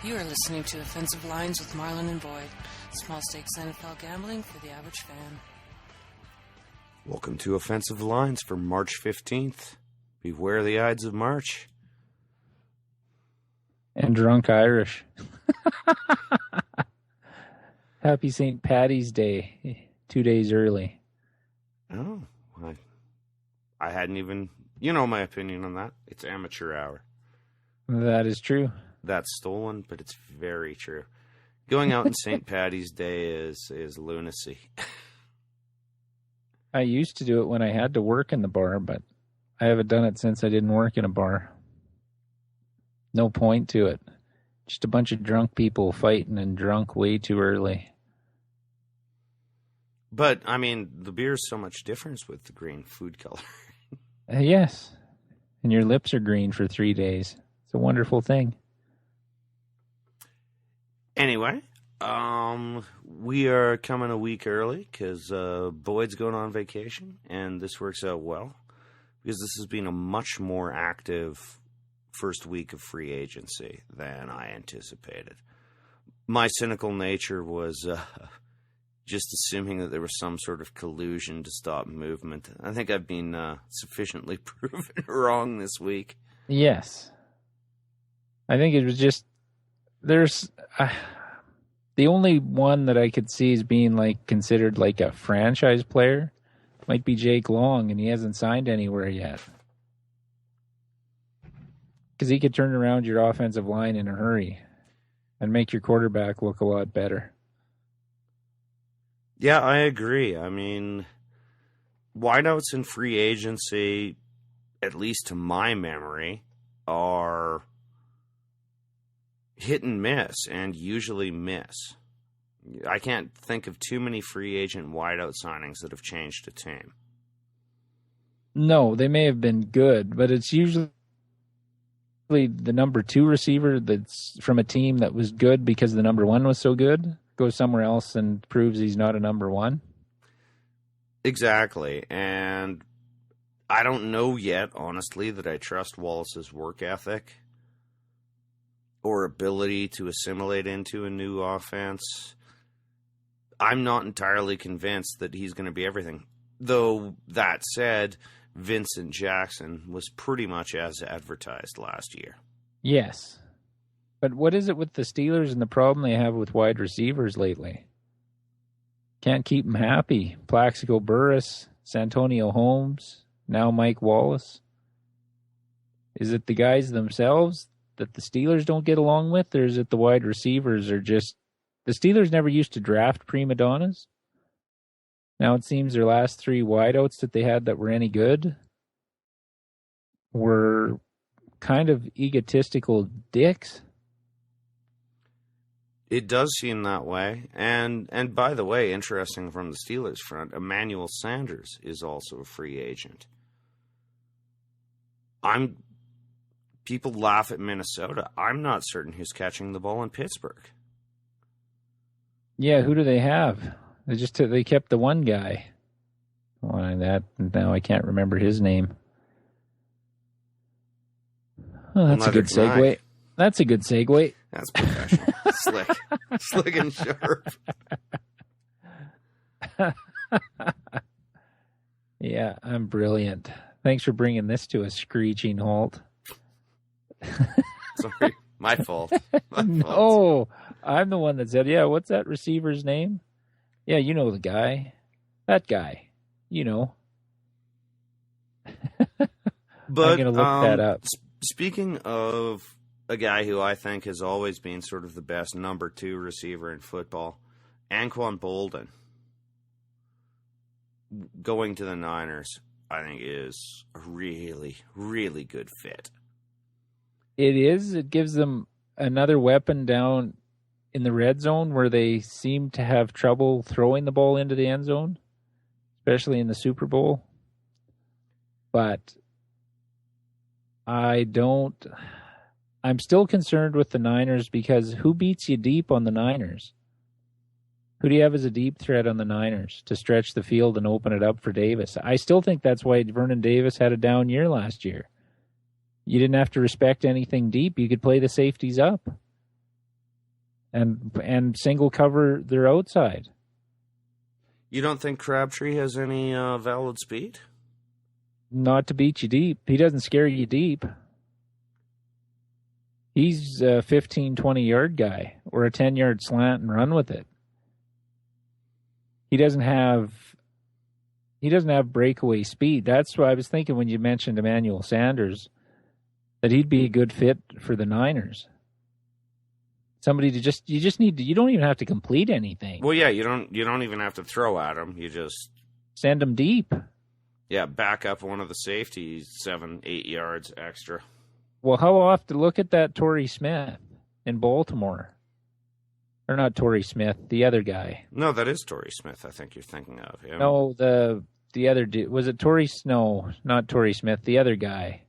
You are listening to Offensive Lines with Marlon and Boyd. Small stakes NFL gambling for the average fan. Welcome to Offensive Lines for March 15th. Beware the Ides of March. And drunk Irish. Happy St. Paddy's Day, 2 days early. Oh, I hadn't even... You know my opinion on that. It's amateur hour. That is true. That's stolen, but it's very true. Going out on St. Paddy's Day is lunacy. I used to do it when I had to work in the bar, but I haven't done it since I didn't work in a bar. No point to it. Just a bunch of drunk people fighting and drunk way too early. But, I mean, the beer's so much difference with the green food color. Yes. And your lips are green for 3 days. It's a wonderful thing. Anyway, we are coming a week early because Boyd's going on vacation, and this works out well because this has been a much more active first week of free agency than I anticipated. My cynical nature was just assuming that there was some sort of collusion to stop movement. I think I've been sufficiently proven wrong this week. Yes. I think it was just... There's the only one that I could see as being like considered like a franchise player might be Jake Long, and he hasn't signed anywhere yet. Because he could turn around your offensive line in a hurry and make your quarterback look a lot better. Yeah, I agree. I mean, wideouts in free agency, at least to my memory, are hit and miss, and usually miss. I can't think of too many free agent wideout signings that have changed a team. No, they may have been good, but it's usually the number 2 receiver that's from a team that was good because the number 1 was so good, goes somewhere else and proves he's not a number 1. Exactly, and I don't know yet, honestly, that I trust Wallace's work ethic or ability to assimilate into a new offense. I'm not entirely convinced that he's going to be everything. Though, that said, Vincent Jackson was pretty much as advertised last year. Yes. But what is it with the Steelers and the problem they have with wide receivers lately? Can't keep them happy. Plaxico Burress, Santonio Holmes, now Mike Wallace. Is it the guys themselves that the Steelers don't get along with, or is it the wide receivers are just... The Steelers never used to draft prima donnas. Now it seems their last 3 wideouts that they had that were any good were kind of egotistical dicks. It does seem that way. And by the way, interesting from the Steelers front, Emmanuel Sanders is also a free agent. People laugh at Minnesota. I'm not certain who's catching the ball in Pittsburgh. Yeah, who do they have? They kept the one guy. Now I can't remember his name. Oh, that's a good segue. That's a good segue. That's professional. Slick and sharp. Yeah, I'm brilliant. Thanks for bringing this to a screeching halt. Sorry, my fault. No, I'm the one that said, yeah, what's that receiver's name? Yeah, you know the guy. That guy. You know. But, I'm going to look that up. Speaking of a guy who I think has always been sort of the best number 2 receiver in football, Anquan Bolden, going to the Niners, I think is a really, really good fit. It is. It gives them another weapon down in the red zone where they seem to have trouble throwing the ball into the end zone, especially in the Super Bowl. But I'm still concerned with the Niners because who beats you deep on the Niners? Who do you have as a deep threat on the Niners to stretch the field and open it up for Davis? I still think that's why Vernon Davis had a down year last year. You didn't have to respect anything deep. You could play the safeties up. and single cover their outside. You don't think Crabtree has any valid speed? Not to beat you deep. He doesn't scare you deep. He's a 15, 20-yard guy or a 10-yard slant and run with it. He doesn't have breakaway speed. That's what I was thinking when you mentioned Emmanuel Sanders, that he'd be a good fit for the Niners. Somebody to you don't even have to complete anything. Well, yeah, you don't even have to throw at him. You just send him deep. Yeah, back up one of the safeties 7-8 yards extra. Well, how often look at that Torrey Smith in Baltimore? Or not Torrey Smith, the other guy. No, that is Torrey Smith, I think you're thinking of him. No, the other dude. Was it Torrey? No, not Torrey Smith, the other guy.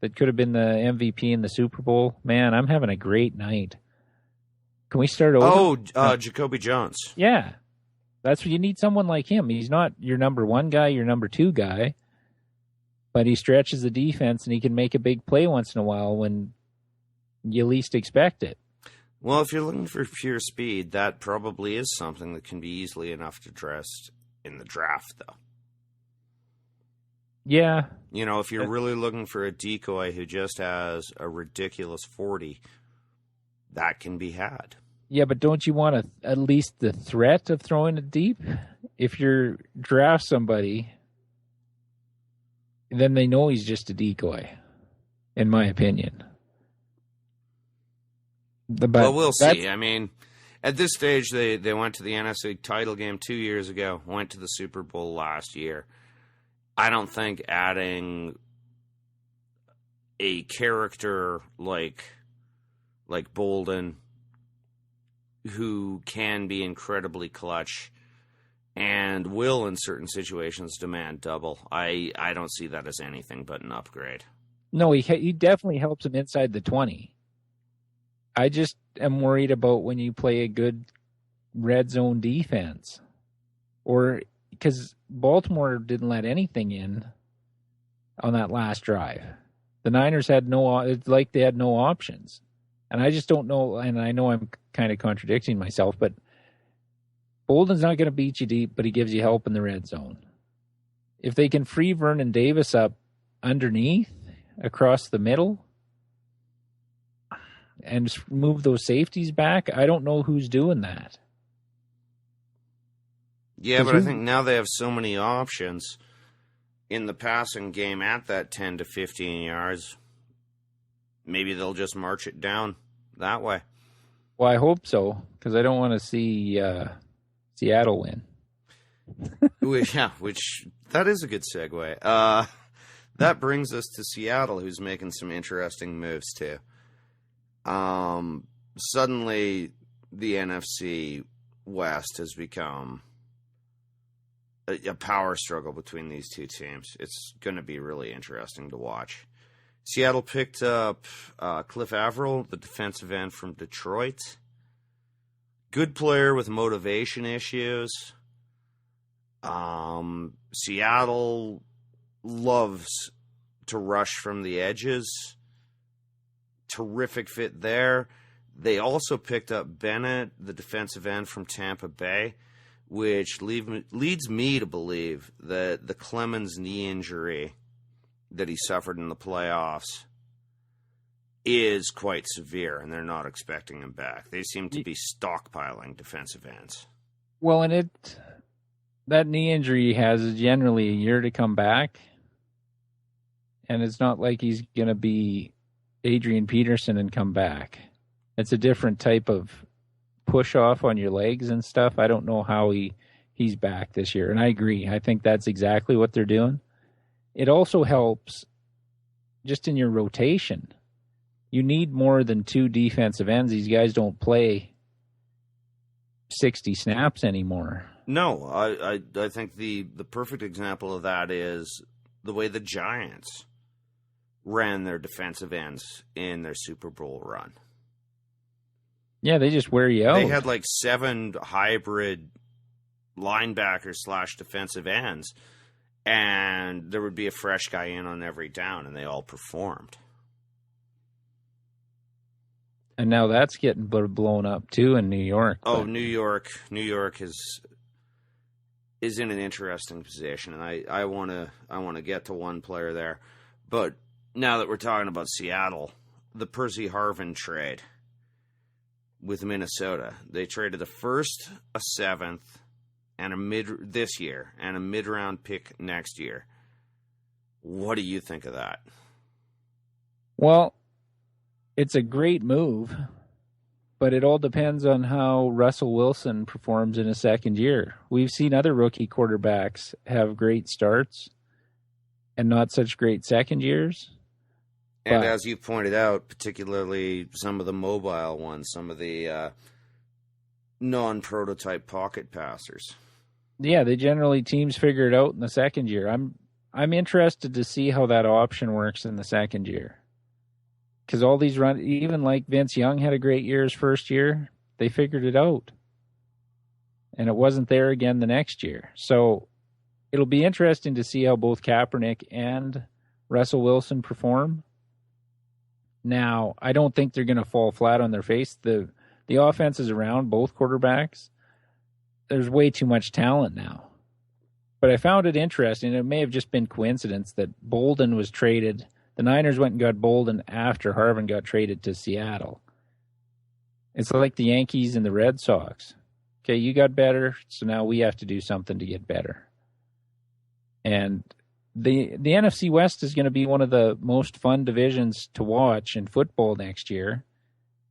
That could have been the MVP in the Super Bowl. Man, I'm having a great night. Can we start over? Oh, Jacoby Jones. Yeah. That's what you need, someone like him. He's not your number one guy, your number two guy, but he stretches the defense and he can make a big play once in a while when you least expect it. Well, if you're looking for pure speed, that probably is something that can be easily enough addressed in the draft, though. Yeah. You know, if you're really looking for a decoy who just has a ridiculous 40, that can be had. Yeah, but don't you want at least the threat of throwing it deep? If you draft somebody, then they know he's just a decoy, in my opinion. Well, we'll see. I mean, at this stage, they went to the NFC title game 2 years ago, went to the Super Bowl last year. I don't think adding a character like Bolden, who can be incredibly clutch and will in certain situations demand double, I don't see that as anything but an upgrade. No, he definitely helps him inside the 20. I just am worried about when you play a good red zone defense, or because Baltimore didn't let anything in on that last drive. The Niners had they had no options. And I just don't know, and I know I'm kind of contradicting myself, but Bolden's not going to beat you deep, but he gives you help in the red zone. If they can free Vernon Davis up underneath, across the middle, and move those safeties back, I don't know who's doing that. Yeah, but I think now they have so many options in the passing game at that 10 to 15 yards. Maybe they'll just march it down that way. Well, I hope so, because I don't want to see Seattle win. Yeah, which that is a good segue. That brings us to Seattle, who's making some interesting moves too. Suddenly, the NFC West has become a power struggle between these two teams. It's going to be really interesting to watch. Seattle picked up Cliff Averill, the defensive end from Detroit. Good player with motivation issues. Seattle loves to rush from the edges. Terrific fit there. They also picked up Bennett, the defensive end from Tampa Bay, which leads me to believe that the Clemens knee injury that he suffered in the playoffs is quite severe, and they're not expecting him back. They seem to be stockpiling defensive ends. Well, and that knee injury he has is generally a year to come back, and it's not like he's going to be Adrian Peterson and come back. It's a different type of push off on your legs and stuff. I don't know how he's back this year, and I agree. I think that's exactly what they're doing. It also helps just in your rotation. You need more than two defensive ends. These guys don't play 60 snaps anymore. No, I think the perfect example of that is the way the Giants ran their defensive ends in their Super Bowl run. Yeah, they just wear you out. They had like 7 hybrid linebackers / defensive ends, and there would be a fresh guy in on every down, and they all performed. And now that's getting blown up too in New York. Oh, but... New York is in an interesting position, and I want to get to one player there. But now that we're talking about Seattle, the Percy Harvin trade with Minnesota, they traded a first, a seventh, and a mid-round pick next year. What do you think of that? Well, it's a great move, but it all depends on how Russell Wilson performs in his second year. We've seen other rookie quarterbacks have great starts and not such great second years. And as you pointed out, particularly some of the mobile ones, some of the non-prototype pocket passers. Yeah, teams figure it out in the second year. I'm interested to see how that option works in the second year. Because all these even like Vince Young had a great year his first year, they figured it out. And it wasn't there again the next year. So it'll be interesting to see how both Kaepernick and Russell Wilson perform. Now, I don't think they're going to fall flat on their face. The offenses around both quarterbacks, there's way too much talent now. But I found it interesting. It may have just been coincidence that Bolden was traded. The Niners went and got Bolden after Harvin got traded to Seattle. It's like the Yankees and the Red Sox. Okay, you got better, so now we have to do something to get better. And the NFC West is going to be one of the most fun divisions to watch in football next year.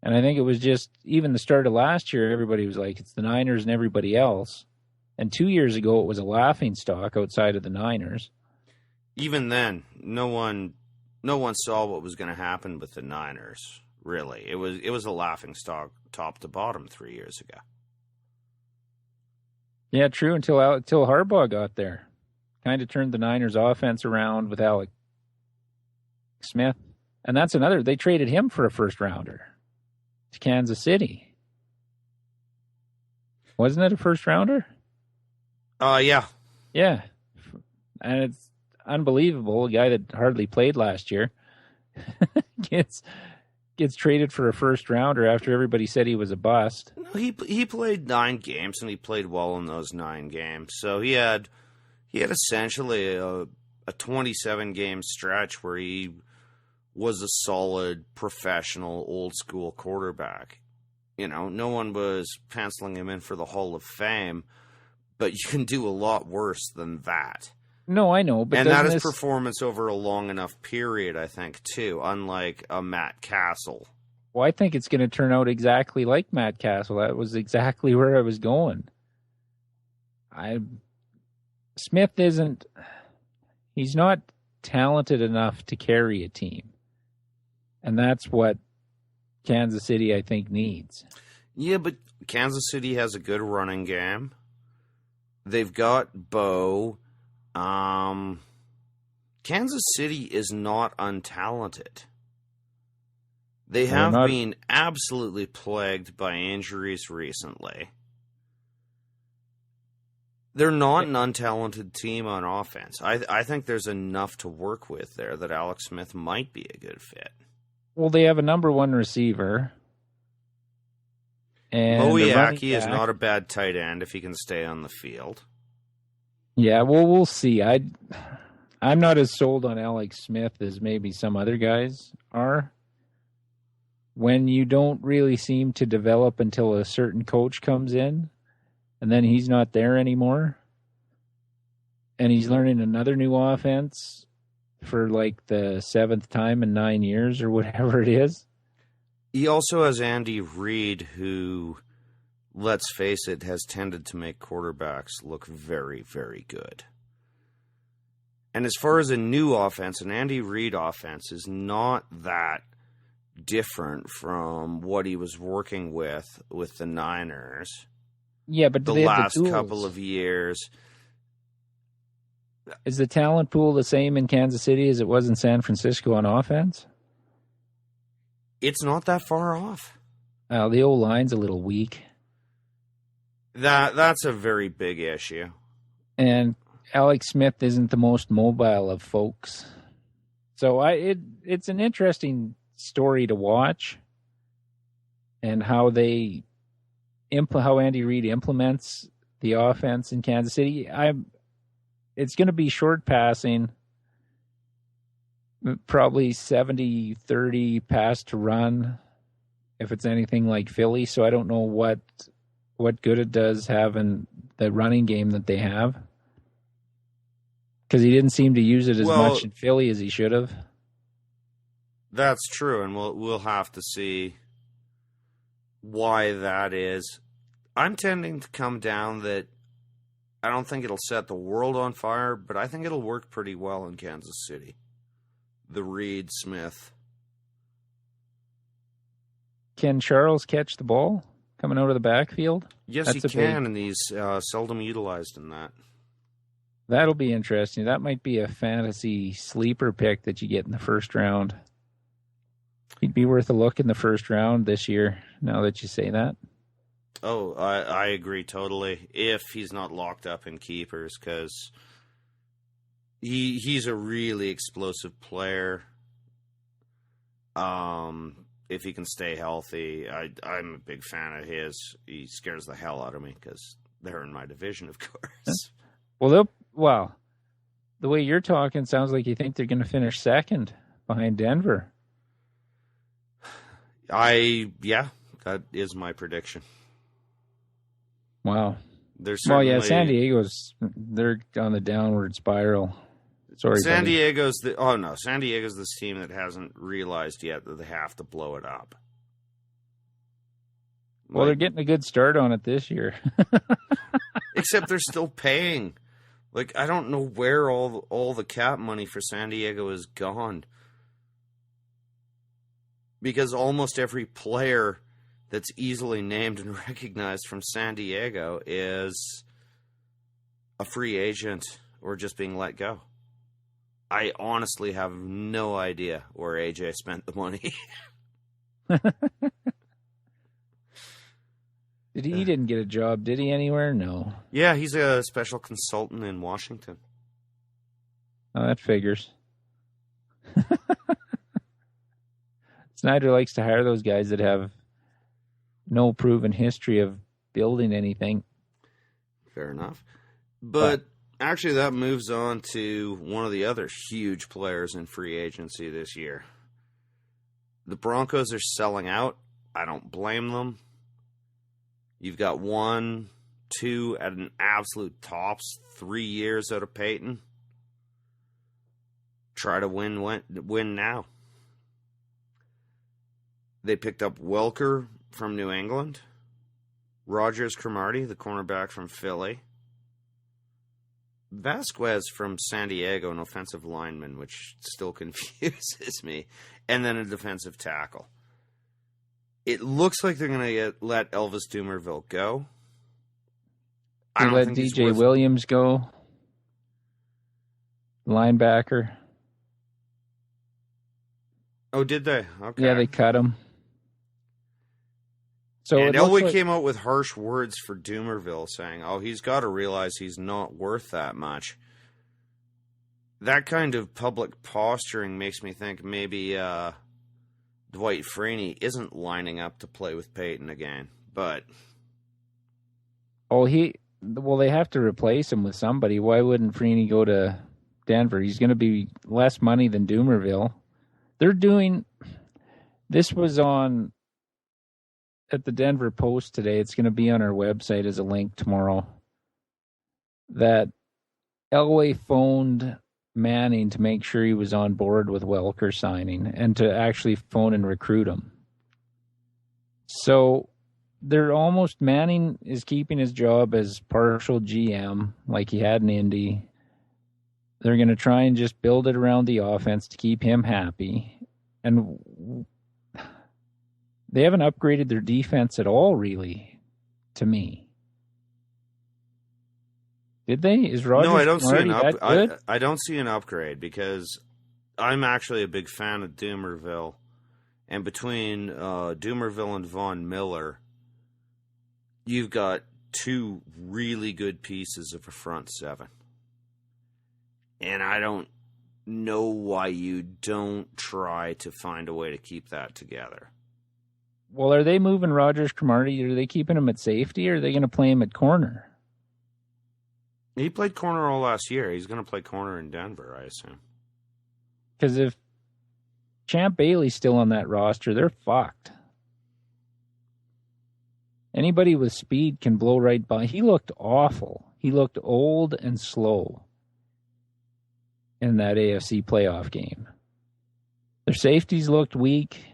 And I think it was just, even the start of last year, everybody was like, it's the Niners and everybody else. And 2 years ago, it was a laughingstock outside of the Niners. Even then, no one saw what was going to happen with the Niners, really. It was a laughingstock top to bottom 3 years ago. Yeah, true, until Harbaugh got there. Kind of turned the Niners offense around with Alex Smith. And that's another, they traded him for a first rounder to Kansas City. Wasn't it a first rounder? Yeah. Yeah. And it's unbelievable. A guy that hardly played last year gets traded for a first rounder after everybody said he was a bust. No, he played 9 games, and he played well in those 9 games. So he had essentially a 27-game stretch where he was a solid, professional, old-school quarterback. You know, no one was penciling him in for the Hall of Fame, but you can do a lot worse than that. No, I know. But and that is performance over a long enough period, I think, too, unlike a Matt Castle. Well, I think it's going to turn out exactly like Matt Castle. That was exactly where I was going. Smith he's not talented enough to carry a team. And that's what Kansas City, I think, needs. Yeah, but Kansas City has a good running game. They've got Bo. Kansas City is not untalented. They have been absolutely plagued by injuries recently. They're not an untalented team on offense. I think there's enough to work with there that Alex Smith might be a good fit. Well, they have a number 1 receiver. And Moiaki is not a bad tight end if he can stay on the field. Yeah, well, we'll see. I'm not as sold on Alex Smith as maybe some other guys are. When you don't really seem to develop until a certain coach comes in, and then he's not there anymore, and he's learning another new offense for like the 7th time in 9 years or whatever it is. He also has Andy Reid, who, let's face it, has tended to make quarterbacks look very, very good. And as far as a new offense, an Andy Reid offense is not that different from what he was working with the Niners. Yeah, but the last couple of years. Is the talent pool the same in Kansas City as it was in San Francisco on offense? It's not that far off. The O-line's a little weak. That's a very big issue. And Alex Smith isn't the most mobile of folks. So it's an interesting story to watch. and how how Andy Reid implements the offense in Kansas City. It's going to be short passing, probably 70-30 pass to run, if it's anything like Philly. So I don't know what good it does having the running game that they have, because he didn't seem to use it as much in Philly as he should have. That's true, and we'll have to see why that is. I'm tending to come down that I don't think it'll set the world on fire, but I think it'll work pretty well in Kansas City. The Reed-Smith. Can Charles catch the ball coming out of the backfield? Yes, he can, and he's seldom utilized in that. That'll be interesting. That might be a fantasy sleeper pick that you get in the first round. He'd be worth a look in the first round this year, now that you say that. Oh, I agree totally. If he's not locked up in keepers, because he's a really explosive player. If he can stay healthy, I'm a big fan of his. He scares the hell out of me because they're in my division, of course. Well, the way you're talking sounds like you think they're going to finish second behind Denver. That is my prediction. Wow. Certainly... San Diego's, they're on the downward spiral. Sorry, San Diego's this team that hasn't realized yet that they have to blow it up. Well, they're getting a good start on it this year. Except they're still paying. Like, I don't know where all the cap money for San Diego is gone. Because almost every player that's easily named and recognized from San Diego is a free agent or just being let go. I honestly have no idea where AJ spent the money. He didn't get a job, did he, anywhere? No. Yeah, he's a special consultant in Washington. Oh, that figures. Snyder likes to hire those guys that have no proven history of building anything. Fair enough. But actually, that moves on to one of the other huge players in free agency this year. The Broncos are selling out. I don't blame them. You've got 1, 2 at an absolute tops, 3 years out of Peyton. Try to win now. They picked up Welker from New England, Rogers Cromartie, the cornerback from Philly, Vasquez from San Diego, an offensive lineman, which still confuses me, and then a defensive tackle. It looks like they're going to let Elvis Dumervil go. They let DJ Williams go, linebacker. Oh, did they? Okay. Yeah, they cut him. So and Elway came out with harsh words for Dumervil, saying, he's got to realize he's not worth that much. That kind of public posturing makes me think maybe Dwight Freeney isn't lining up to play with Peyton again. But they have to replace him with somebody. Why wouldn't Freeney go to Denver? He's going to be less money than Dumervil. This was on at the Denver Post today. It's going to be on our website as a link tomorrow. That Elway phoned Manning to make sure he was on board with Welker signing and to actually phone and recruit him. So Manning is keeping his job as partial GM like he had in Indy. They're going to try and just build it around the offense to keep him happy. And they haven't upgraded their defense at all, really, to me. Did they? Is Rogers? No, I don't see I don't see an upgrade because I'm actually a big fan of Dumervil. And between Dumervil and Von Miller, you've got 2 really good pieces of a front 7. And I don't know why you don't try to find a way to keep that together. Well, are they moving Rogers Cromartie? Are they keeping him at safety, or are they going to play him at corner? He played corner all last year. He's going to play corner in Denver, I assume. Because if Champ Bailey's still on that roster, they're fucked. Anybody with speed can blow right by. He looked awful. He looked old and slow in that AFC playoff game. Their safeties looked weak.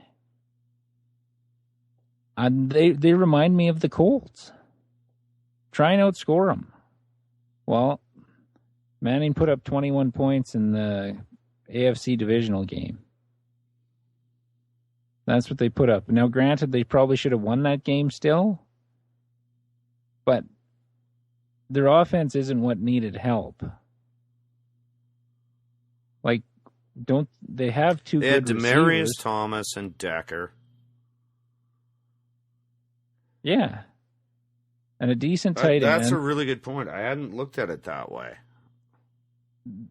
And they remind me of the Colts. Try and outscore them. Well, Manning put up 21 points in the AFC divisional game. That's what they put up. Now, granted, they probably should have won that game still, but their offense isn't what needed help. Like, don't they have two They had good Demaryius receivers? Thomas and Decker. Yeah. And a decent tight end. That's a really good point. I hadn't looked at it that way.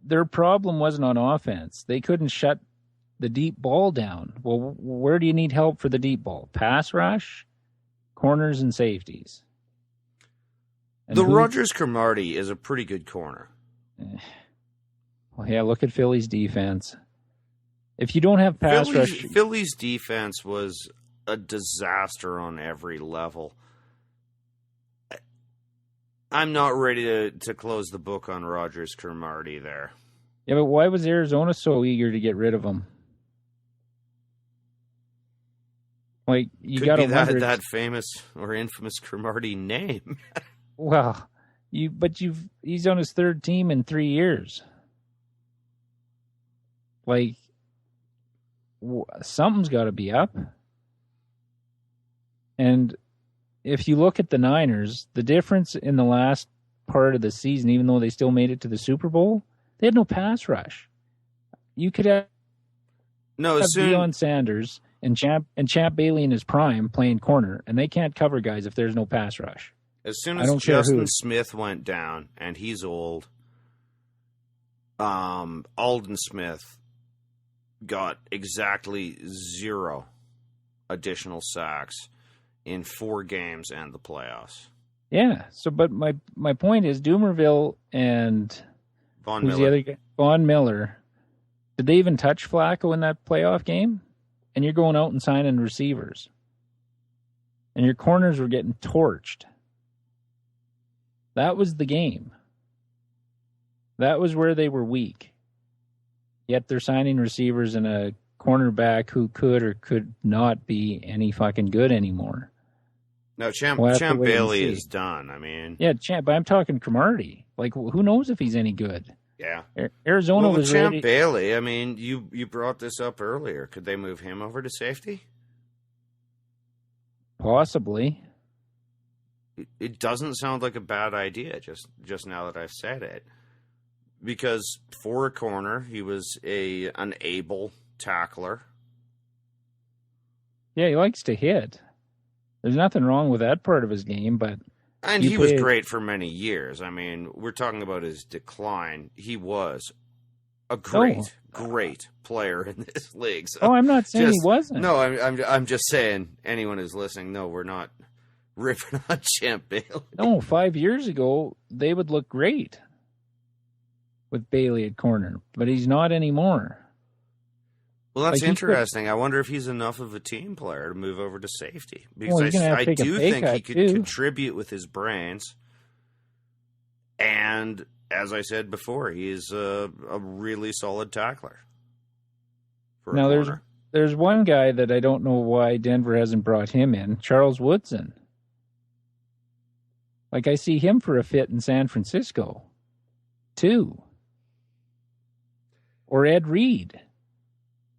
Their problem wasn't on offense. They couldn't shut the deep ball down. Well, where do you need help for the deep ball? Pass rush, corners, and safeties. And Rogers Cromartie is a pretty good corner. Well, yeah, look at Philly's defense. If you don't have pass rush... Philly's defense was a disaster on every level. I'm not ready to close the book on Rogers Cromartie there. Yeah, but why was Arizona so eager to get rid of him? Like, you got to wonder... that famous or infamous Cromartie name. Well, he's on his third team in 3 years. Like, something's got to be up. And if you look at the Niners, the difference in the last part of the season, even though they still made it to the Super Bowl, they had no pass rush. You could have Deion Sanders and Champ Bailey in his prime playing corner, and they can't cover guys if there's no pass rush. As soon as Justin Smith went down, and he's old, Alden Smith got exactly 0 additional sacks in 4 games and the playoffs. Yeah. So, but my point is, Doomerville and the other guy? Von Miller. Did they even touch Flacco in that playoff game? And you're going out and signing receivers, and your corners were getting torched. That was the game. That was where they were weak. Yet they're signing receivers and a cornerback who could or could not be any fucking good anymore. No, Champ Bailey is done. I mean... Yeah, but I'm talking Cromartie. Like, who knows if he's any good? Yeah. Arizona was Champ ready. Bailey, I mean, you brought this up earlier. Could they move him over to safety? Possibly. It doesn't sound like a bad idea, just now that I've said it. Because for a corner, he was an able tackler. Yeah, he likes to hit. There's nothing wrong with that part of his game, but... And he was great for many years. I mean, we're talking about his decline. He was a great player in this league. So I'm not saying he wasn't. No, I'm just saying, anyone who's listening, no, we're not ripping on Champ Bailey. No, 5 years ago, they would look great with Bailey at corner, but he's not anymore. Well, that's interesting. I wonder if he's enough of a team player to move over to safety. Because I do think he could contribute with his brains. And, as I said before, he is a really solid tackler. Now, there's one guy that I don't know why Denver hasn't brought him in, Charles Woodson. Like, I see him for a fit in San Francisco, too. Or Ed Reed.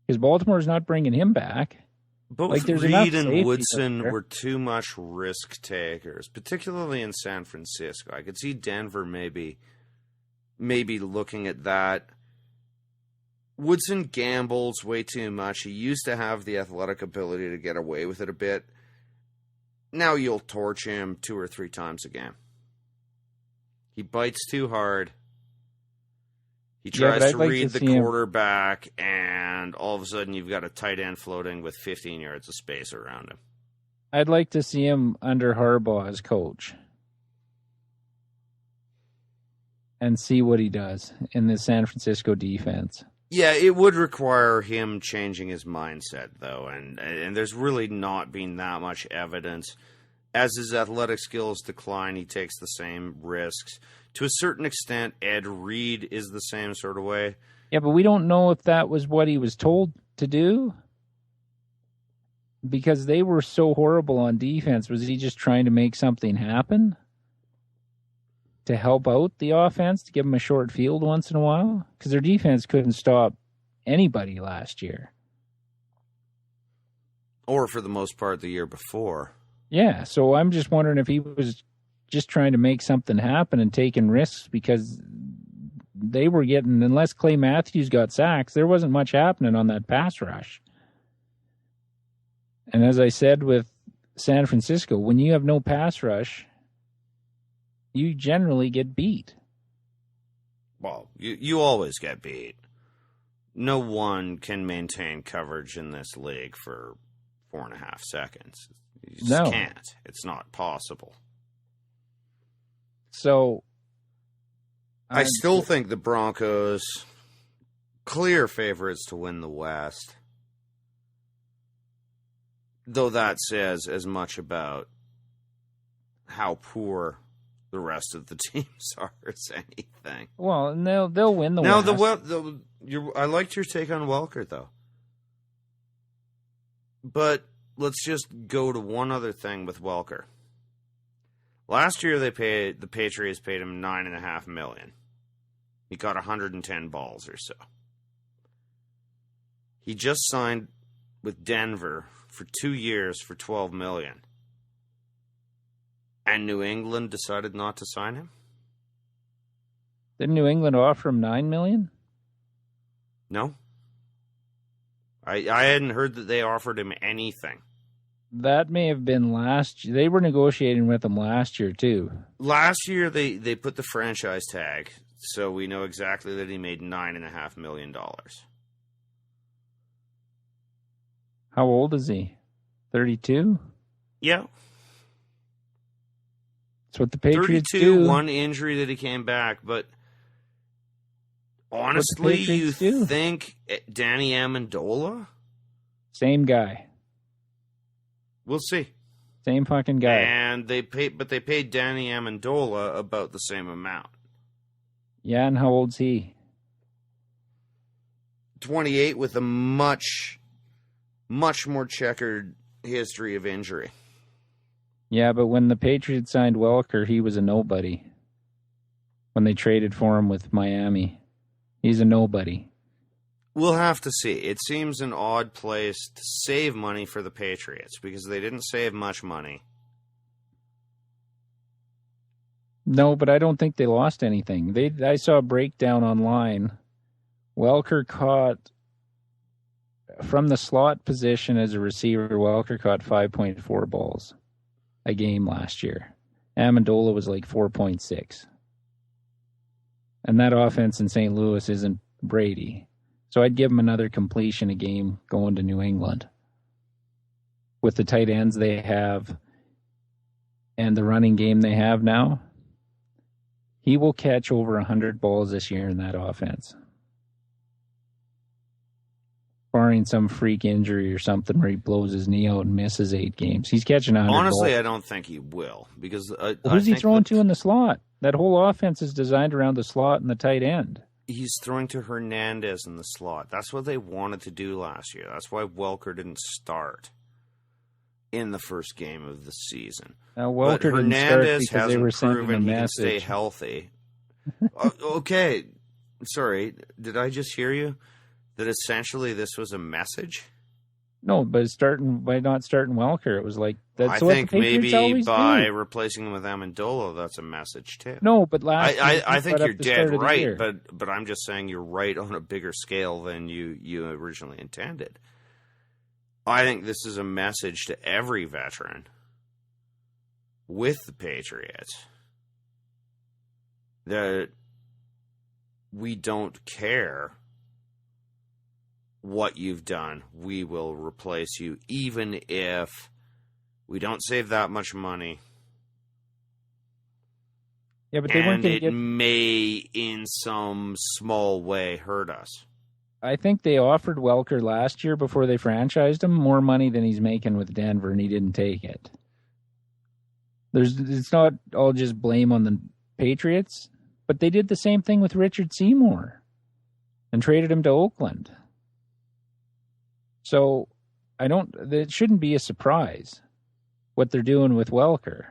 Because Baltimore's not bringing him back. Both Reed and Woodson were too much risk takers, particularly in San Francisco. I could see Denver maybe looking at that. Woodson gambles way too much. He used to have the athletic ability to get away with it a bit. Now you'll torch him 2 or 3 times a game. He bites too hard. He tries to read the quarterback, and all of a sudden you've got a tight end floating with 15 yards of space around him. I'd like to see him under Harbaugh as coach and see what he does in the San Francisco defense. Yeah, it would require him changing his mindset, though, and there's really not been that much evidence. As his athletic skills decline, he takes the same risks. To a certain extent, Ed Reed is the same sort of way. Yeah, but we don't know if that was what he was told to do, because they were so horrible on defense. Was he just trying to make something happen to help out the offense, to give them a short field once in a while? Because their defense couldn't stop anybody last year. Or for the most part the year before. Yeah, so I'm just wondering if he was just trying to make something happen and taking risks, because they were getting, unless Clay Matthews got sacks, there wasn't much happening on that pass rush. And as I said with San Francisco, when you have no pass rush, you generally get beat. Well, you always get beat. No one can maintain coverage in this league for 4.5 seconds. You just can't. It's not possible. So I still think the Broncos clear favorites to win the West. Though that says as much about how poor the rest of the teams are as anything. Well, and they'll win the West. I liked your take on Welker, though. But let's just go to one other thing with Welker. Last year, the Patriots paid him $9.5 million. He got 110 balls or so. He just signed with Denver for 2 years for $12 million. And New England decided not to sign him? Didn't New England offer him $9 million? No. I hadn't heard that they offered him anything. That may have been last year. They were negotiating with him last year, too. Last year, they put the franchise tag, so we know exactly that he made $9.5 million. How old is he? 32? Yeah. That's what the Patriots 32, do. one injury that he came back, but honestly, you think Danny Amendola? Same guy. We'll see. Same fucking guy. And they paid Danny Amendola about the same amount. Yeah, and how old's he? 28 with a much more checkered history of injury. Yeah, but when the Patriots signed Welker, he was a nobody. When they traded for him with Miami, he's a nobody. We'll have to see. It seems an odd place to save money for the Patriots because they didn't save much money. No, but I don't think they lost anything. I saw a breakdown online. Welker caught, from the slot position as a receiver, Welker caught 5.4 balls a game last year. Amendola was like 4.6. And that offense in St. Louis isn't Brady. So I'd give him another completion a game going to New England. With the tight ends they have and the running game they have now, he will catch over 100 balls this year in that offense. Barring some freak injury or something where he blows his knee out and misses 8 games. He's catching 100 Honestly, balls. I don't think he will. Because who's he throwing to in the slot? That whole offense is designed around the slot and the tight end. He's throwing to Hernandez in the slot. That's what they wanted to do last year. That's why Welker didn't start in the first game of the season. Now, Welker but Hernandez didn't start because they were sending proven a he message. can stay healthy. Okay, sorry, did I just hear you? That essentially this was a message? No, but by not starting Welker, it was like that's I what think the Patriots maybe always by do. replacing him with Amendola, that's a message too. No, but last year, I think you're dead right, but but I'm just saying you're right on a bigger scale than you originally intended. I think this is a message to every veteran with the Patriots that we don't care what you've done. We will replace you, even if We don't save that much money. Yeah, but they weren't going to get... may, in some small way, hurt us. I think they offered Welker last year before they franchised him more money than he's making with Denver, and he didn't take it. It's not all just blame on the Patriots, but they did the same thing with Richard Seymour and traded him to Oakland. So it shouldn't be a surprise what they're doing with Welker.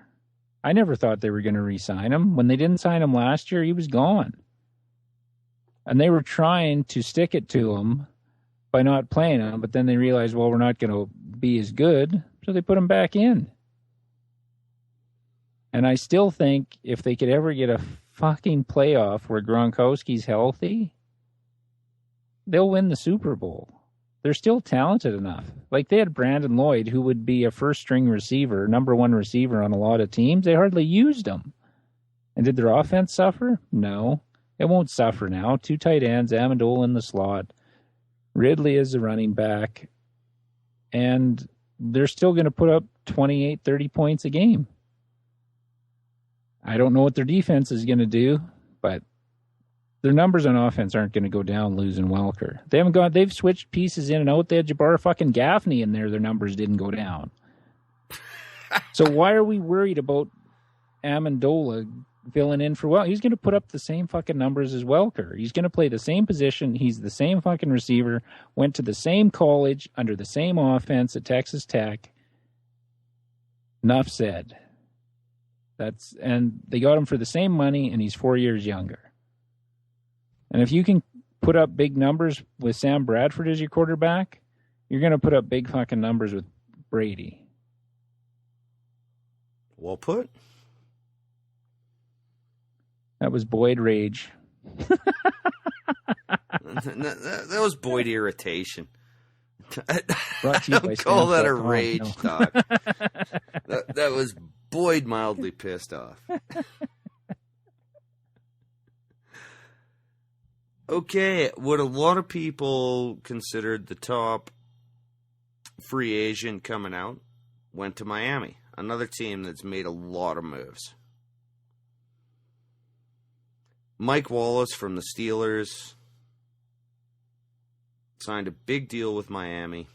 I never thought they were going to re-sign him. When they didn't sign him last year, he was gone. And they were trying to stick it to him by not playing him, but then they realized, well, we're not going to be as good, so they put him back in. And I still think if they could ever get a fucking playoff where Gronkowski's healthy, they'll win the Super Bowl. They're still talented enough. Like, they had Brandon Lloyd, who would be a first-string receiver, number one receiver on a lot of teams. They hardly used him. And did their offense suffer? No. It won't suffer now. 2 tight ends, Amendola in the slot. Ridley is the running back. And they're still going to put up 28, 30 points a game. I don't know what their defense is going to do, but their numbers on offense aren't going to go down losing Welker. They've switched pieces in and out. They had Jabbar fucking Gaffney in there. Their numbers didn't go down. So why are we worried about Amendola filling in for Welker? He's going to put up the same fucking numbers as Welker. He's going to play the same position. He's the same fucking receiver. Went to the same college under the same offense at Texas Tech. Enough said. And they got him for the same money, and he's 4 years younger. And if you can put up big numbers with Sam Bradford as your quarterback, you're going to put up big fucking numbers with Brady. Well put. That was Boyd rage. that was Boyd irritation. Brought to you by don't call that a Stamps.com, rage no. talk. that was Boyd mildly pissed off. Okay, what a lot of people considered the top free agent coming out went to Miami, another team that's made a lot of moves. Mike Wallace from the Steelers signed a big deal with Miami.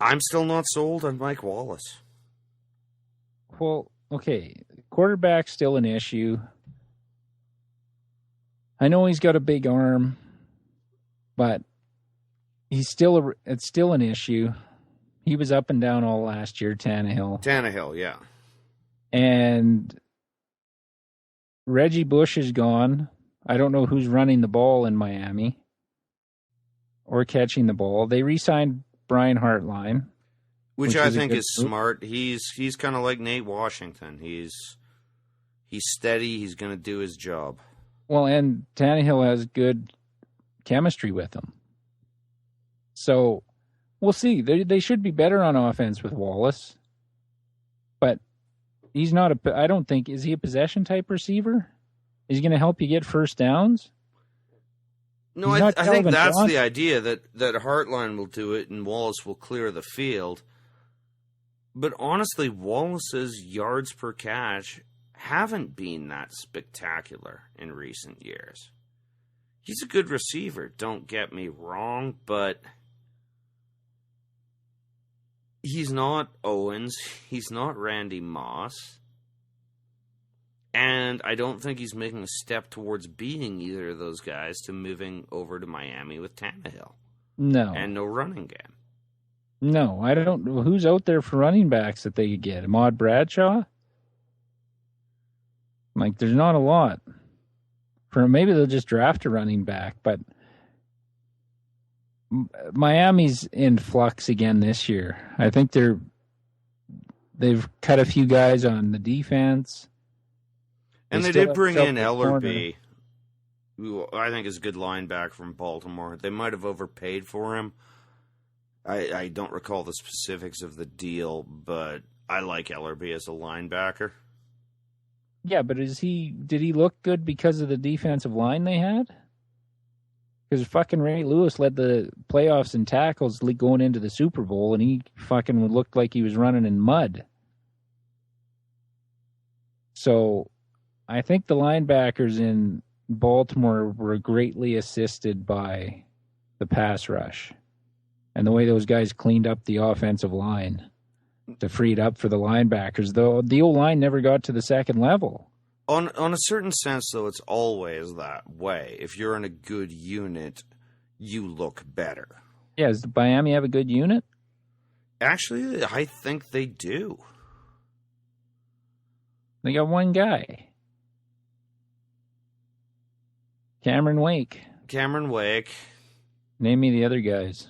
I'm still not sold on Mike Wallace. Well, okay, quarterback's still an issue. I know he's got a big arm, but it's still an issue. He was up and down all last year, Tannehill, yeah. And Reggie Bush is gone. I don't know who's running the ball in Miami or catching the ball. They re-signed Brian Hartline. Which I think is smart. He's kind of like Nate Washington. He's steady. He's going to do his job. Well, and Tannehill has good chemistry with him. So we'll see. They should be better on offense with Wallace. But he's not I don't think, is he a possession type receiver? Is he going to help you get first downs? No, I think that's the idea, that Hartline will do it and Wallace will clear the field. But honestly, Wallace's yards per catch haven't been that spectacular in recent years. He's a good receiver, don't get me wrong, but he's not Owens, he's not Randy Moss, and I don't think he's making a step towards beating either of those guys to moving over to Miami with Tannehill. No. And no running game. No, I don't know. Who's out there for running backs that they could get? Ahmad Bradshaw? Like, there's not a lot. Maybe they'll just draft a running back, but Miami's in flux again this year. I think they've cut a few guys on the defense. And they did bring in Ellerbe, who I think is a good linebacker from Baltimore. They might have overpaid for him. I don't recall the specifics of the deal, but I like Ellerbe as a linebacker. Yeah, but did he look good because of the defensive line they had? Because fucking Ray Lewis led the playoffs in tackles going into the Super Bowl, and he fucking looked like he was running in mud. So I think the linebackers in Baltimore were greatly assisted by the pass rush and the way those guys cleaned up the offensive line to free it up for the linebackers. Though the O-line never got to the second level. On a certain sense, though, it's always that way. If you're in a good unit, you look better. Yeah, does Miami have a good unit? Actually, I think they do. They got one guy. Cameron Wake. Name me the other guys.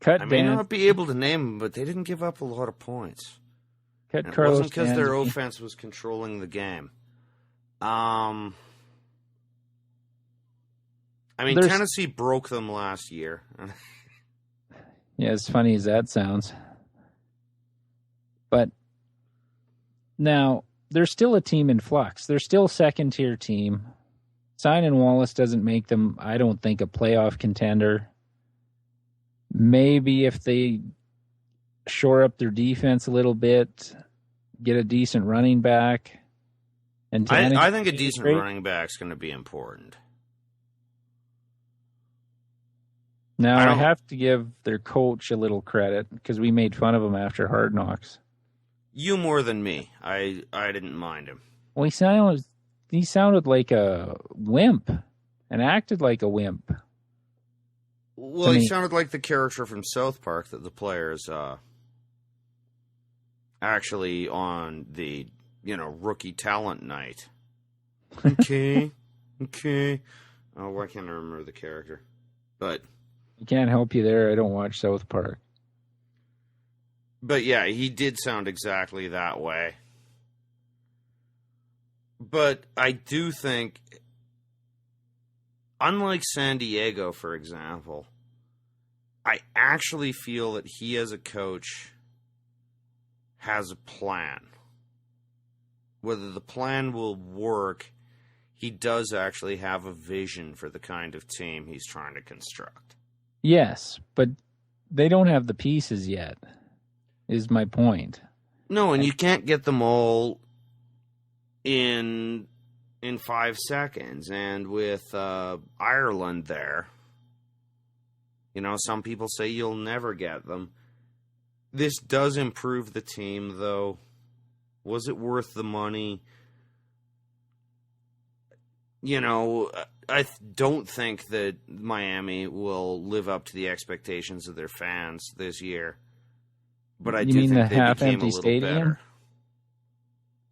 I may not be able to name them, but they didn't give up a lot of points. It wasn't because their offense was controlling the game. I mean, Tennessee broke them last year. Yeah, as funny as that sounds. But now, they're still a team in flux. They're still a second-tier team. Signing Wallace doesn't make them, I don't think, a playoff contender. Maybe if they shore up their defense a little bit, get a decent running back. And I think a decent running back is going to be important. Now, I have to give their coach a little credit because we made fun of him after Hard Knocks. You more than me. I didn't mind him. Well, he sounded like a wimp and acted like a wimp. Well, he sounded like the character from South Park that the players actually on the, rookie talent night. Okay. Oh, why can't I remember the character? But I can't help you there. I don't watch South Park. But yeah, he did sound exactly that way. But I do think, unlike San Diego, for example, I actually feel that he as a coach has a plan. Whether the plan will work, he does actually have a vision for the kind of team he's trying to construct. Yes, but they don't have the pieces yet, is my point. No, and you can't get them all in 5 seconds. And with Ireland there, some people say you'll never get them. This does improve the team, though. Was it worth the money? I don't think that Miami will live up to the expectations of their fans this year. But I do think they became a little better.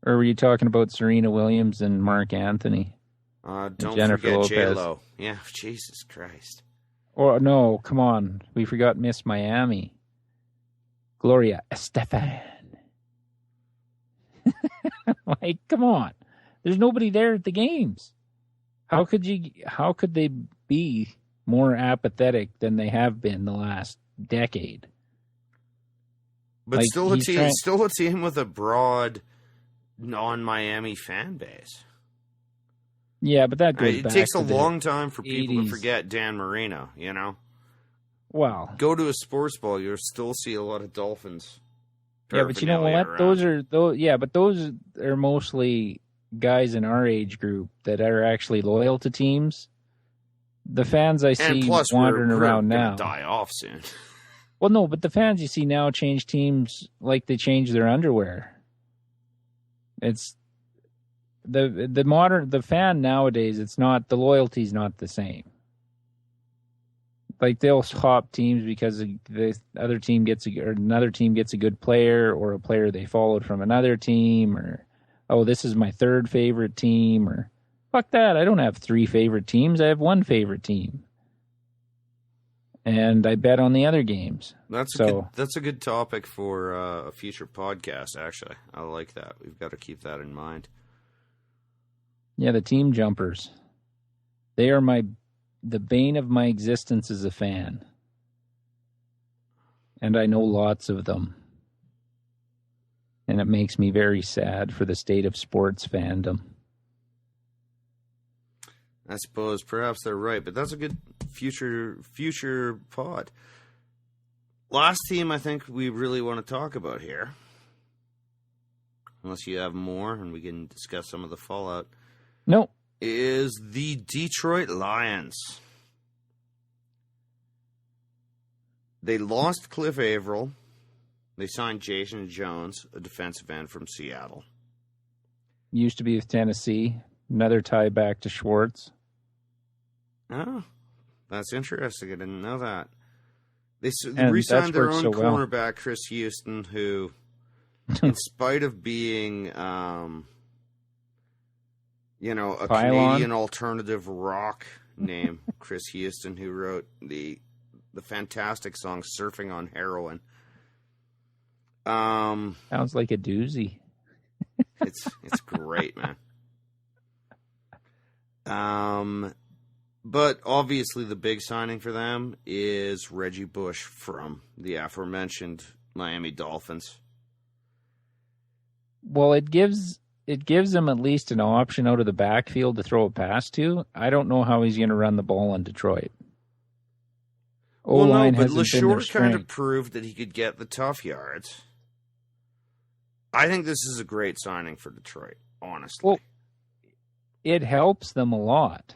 Or were you talking about Serena Williams and Mark Anthony? Don't forget J-Lo. Yeah, Jesus Christ. Or no, come on. We forgot Miss Miami. Gloria Estefan. Like, come on. There's nobody there at the games. How could they be more apathetic than they have been the last decade? But still a team with a broad non-Miami fan base. Yeah, but that goes back. It takes a to long time for people 80s. to forget Dan Marino, Well, go to a sports ball, you'll still see a lot of Dolphins. Yeah, but you know what? Around. Those are mostly guys in our age group that are actually loyal to teams. The fans I see wandering around now die off soon. Well, no, but the fans you see now change teams like they change their underwear. It's the fan nowadays. It's not, the loyalty's not the same. Like, they'll hop teams because the other team another team gets a good player, or a player they followed from another team, or, oh, this is my third favorite team, or fuck that. I don't have 3 favorite teams. I have 1 favorite team. And I bet on the other games. That's a good topic for a future podcast, actually. I like that. We've got to keep that in mind. Yeah, the team jumpers. They are the bane of my existence as a fan. And I know lots of them. And it makes me very sad for the state of sports fandom. I suppose perhaps they're right, but that's a good future pod. Last team I think we really want to talk about here, unless you have more and we can discuss some of the fallout. No. Is the Detroit Lions. They lost Cliff Averill. They signed Jason Jones, a defensive end from Seattle. Used to be with Tennessee. Another tie back to Schwartz. Oh, that's interesting. I didn't know that. They re-signed their own cornerback, Chris Houston, who, in spite of being, a Canadian alternative rock name, Chris Houston, who wrote the fantastic song "Surfing on Heroin." Sounds like a doozy. It's great, man. But obviously the big signing for them is Reggie Bush from the aforementioned Miami Dolphins. Well, it gives them at least an option out of the backfield to throw a pass to. I don't know how he's going to run the ball in Detroit. Well, no, but LaShore kind of proved that he could get the tough yards. I think this is a great signing for Detroit, honestly. Well, it helps them a lot.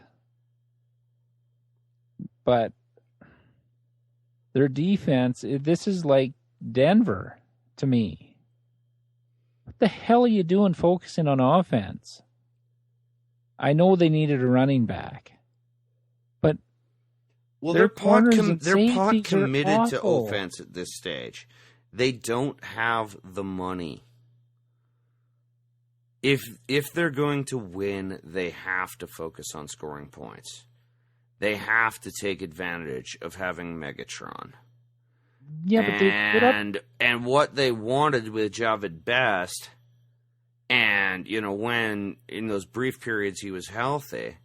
But their defense, this is like Denver to me. What the hell are you doing focusing on offense? I know they needed a running back. But they're pot committed to offense at this stage. They don't have the money. If they're going to win, they have to focus on scoring points. They have to take advantage of having Megatron. Yeah, but and what they wanted with Javid Best, and when in those brief periods he was healthy,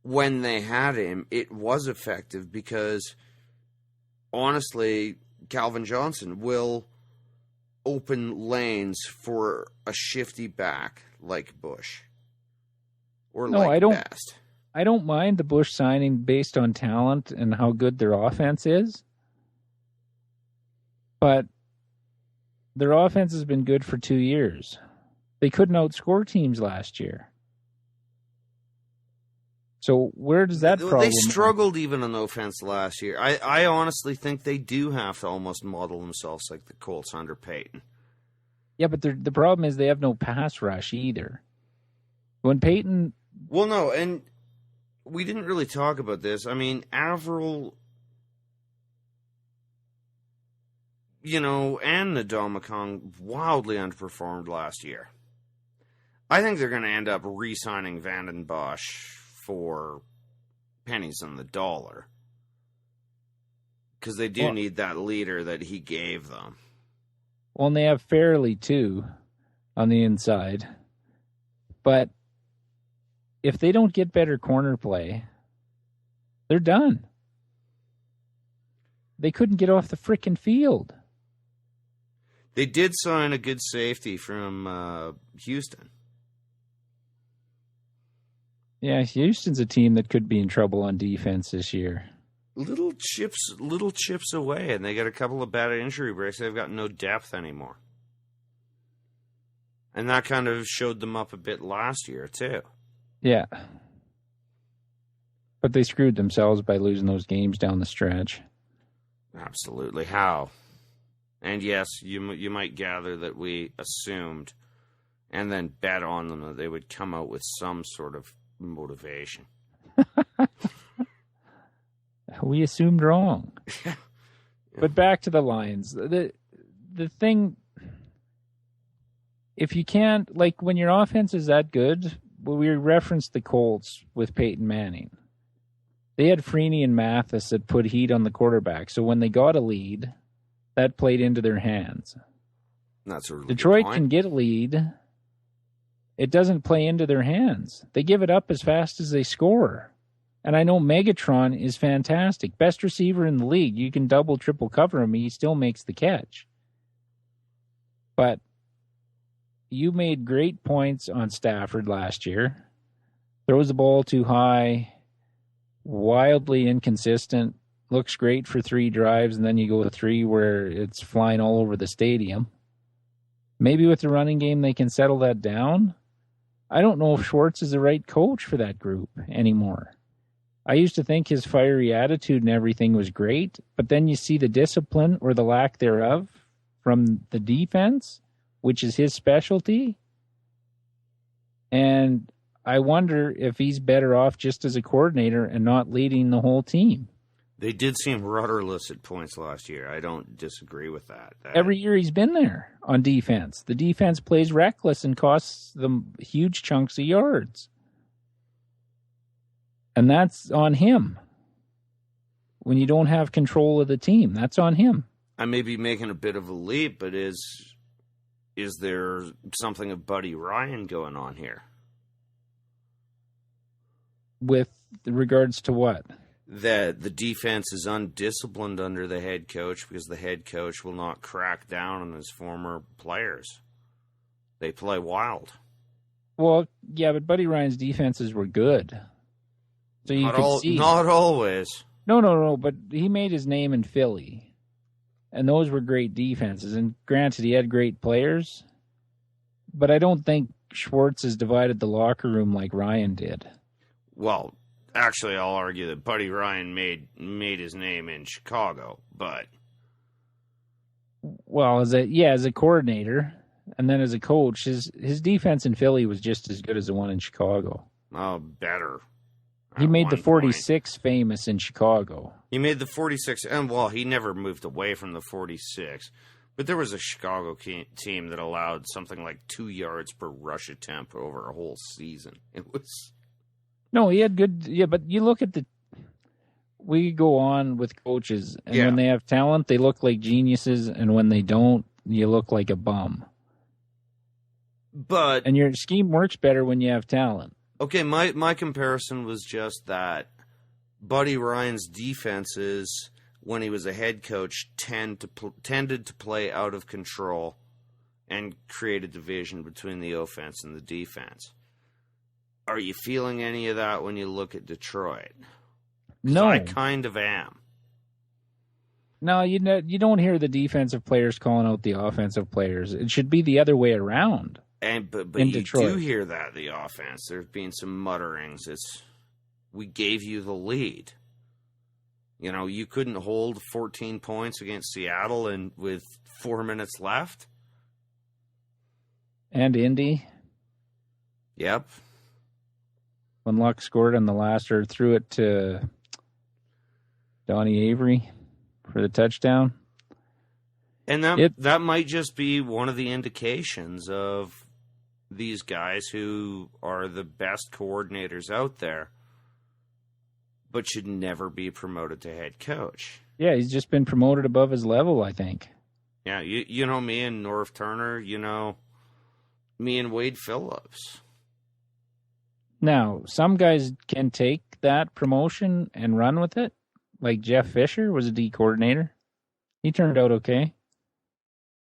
when they had him, it was effective because honestly, Calvin Johnson will open lanes for a shifty back like Bush or Best. I don't mind the Bush signing based on talent and how good their offense is. But their offense has been good for 2 years. They couldn't outscore teams last year. So where does that problem... They struggled even on offense last year. I honestly think they do have to almost model themselves like the Colts under Peyton. Yeah, but the problem is they have no pass rush either. When Peyton... Well, no, and... we didn't really talk about this. I mean, Averill, and Ndamukong wildly underperformed last year. I think they're going to end up re-signing Vanden Bosch for pennies on the dollar. Because they do need that leader that he gave them. Well, and they have Fairley, too, on the inside. But if they don't get better corner play, they're done. They couldn't get off the frickin' field. They did sign a good safety from Houston. Yeah, Houston's a team that could be in trouble on defense this year. Little chips away, and they got a couple of bad injury breaks. They've got no depth anymore. And that kind of showed them up a bit last year, too. Yeah. But they screwed themselves by losing those games down the stretch. Absolutely. How? And yes, you might gather that we assumed and then bet on them that they would come out with some sort of motivation. We assumed wrong. Yeah. But back to the Lions. The thing, if you can't, like when your offense is that good, well, we referenced the Colts with Peyton Manning. They had Freeney and Mathis that put heat on the quarterback. So when they got a lead, that played into their hands. That's a really Detroit good point. can get a lead. It doesn't play into their hands. They give it up as fast as they score. And I know Megatron is fantastic. Best receiver in the league. You can double, triple cover him. He still makes the catch. But you made great points on Stafford last year. Throws the ball too high, wildly inconsistent, looks great for 3 drives, and then you go to 3 where it's flying all over the stadium. Maybe with the running game they can settle that down. I don't know if Schwartz is the right coach for that group anymore. I used to think his fiery attitude and everything was great, but then you see the discipline or the lack thereof from the defense, which is his specialty. And I wonder if he's better off just as a coordinator and not leading the whole team. They did seem rudderless at points last year. I don't disagree with that. Every year he's been there on defense. The defense plays reckless and costs them huge chunks of yards. And that's on him. When you don't have control of the team, that's on him. I may be making a bit of a leap, but is there something of Buddy Ryan going on here? With regards to what? That the defense is undisciplined under the head coach because the head coach will not crack down on his former players. They play wild. Well, yeah, but Buddy Ryan's defenses were good. So you could see. Not always. No, but he made his name in Philly. And those were great defenses. And granted, he had great players. But I don't think Schwartz has divided the locker room like Ryan did. Well, actually, I'll argue that Buddy Ryan made his name in Chicago, but... Well, as a coordinator, and then as a coach, his defense in Philly was just as good as the one in Chicago. Oh, better. He made the 46 famous in Chicago. He made the 46, and well, he never moved away from the 46. But there was a Chicago team that allowed something like 2 yards per rush attempt over a whole season. It was... No, he had good... Yeah, but you look at the... We go on with coaches, and when they have talent, they look like geniuses, and when they don't, you look like a bum. And your scheme works better when you have talent. Okay, my comparison was just that Buddy Ryan's defenses, when he was a head coach, tended to play out of control and create a division between the offense and the defense. Are you feeling any of that when you look at Detroit? No. I kind of am. No, you don't hear the defensive players calling out the offensive players. It should be the other way around. But in you Detroit. Do hear that, the offense. There's been some mutterings. We gave you the lead. You know, you couldn't hold 14 points against Seattle and with 4 minutes left. And Indy. Yep. When Luck scored on the last, or threw it to Donnie Avery for the touchdown. And that might just be one of the indications of these guys who are the best coordinators out there, but should never be promoted to head coach. Yeah, he's just been promoted above his level, I think. Yeah, you know me and North Turner, you know me and Wade Phillips. Now, some guys can take that promotion and run with it. Like Jeff Fisher was a D coordinator. He turned out okay.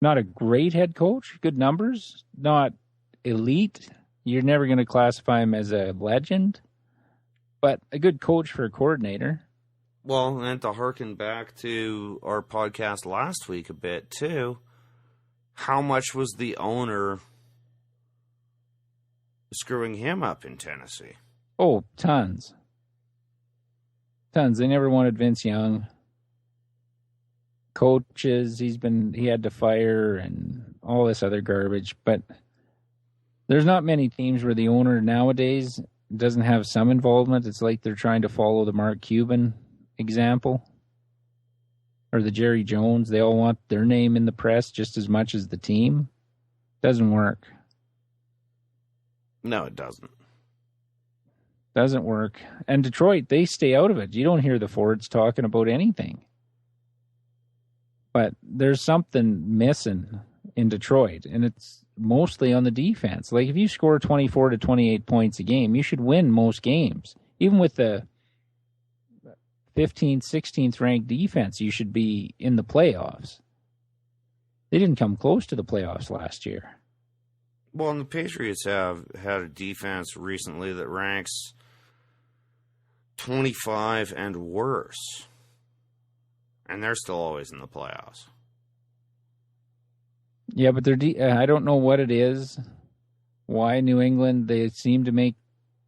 Not a great head coach, good numbers, not elite. You're never going to classify him as a legend, but a good coach for a coordinator. Well, and to harken back to our podcast last week a bit, too, how much was the owner screwing him up in Tennessee? Oh, tons. Tons. They never wanted Vince Young. Coaches, he had to fire and all this other garbage. But there's not many teams where the owner nowadays doesn't have some involvement. It's like they're trying to follow the Mark Cuban example or the Jerry Jones. They all want their name in the press just as much as the team. Doesn't work. No, it doesn't. Doesn't work. And Detroit, they stay out of it. You don't hear the Fords talking about anything. But there's something missing in Detroit, and it's mostly on the defense. Like, if you score 24 to 28 points a game, you should win most games. Even with the 15th, 16th ranked defense, you should be in the playoffs. They didn't come close to the playoffs last year. Well, and the Patriots have had a defense recently that ranks 25 and worse. And they're still always in the playoffs. Yeah, but I don't know what it is. Why New England, they seem to make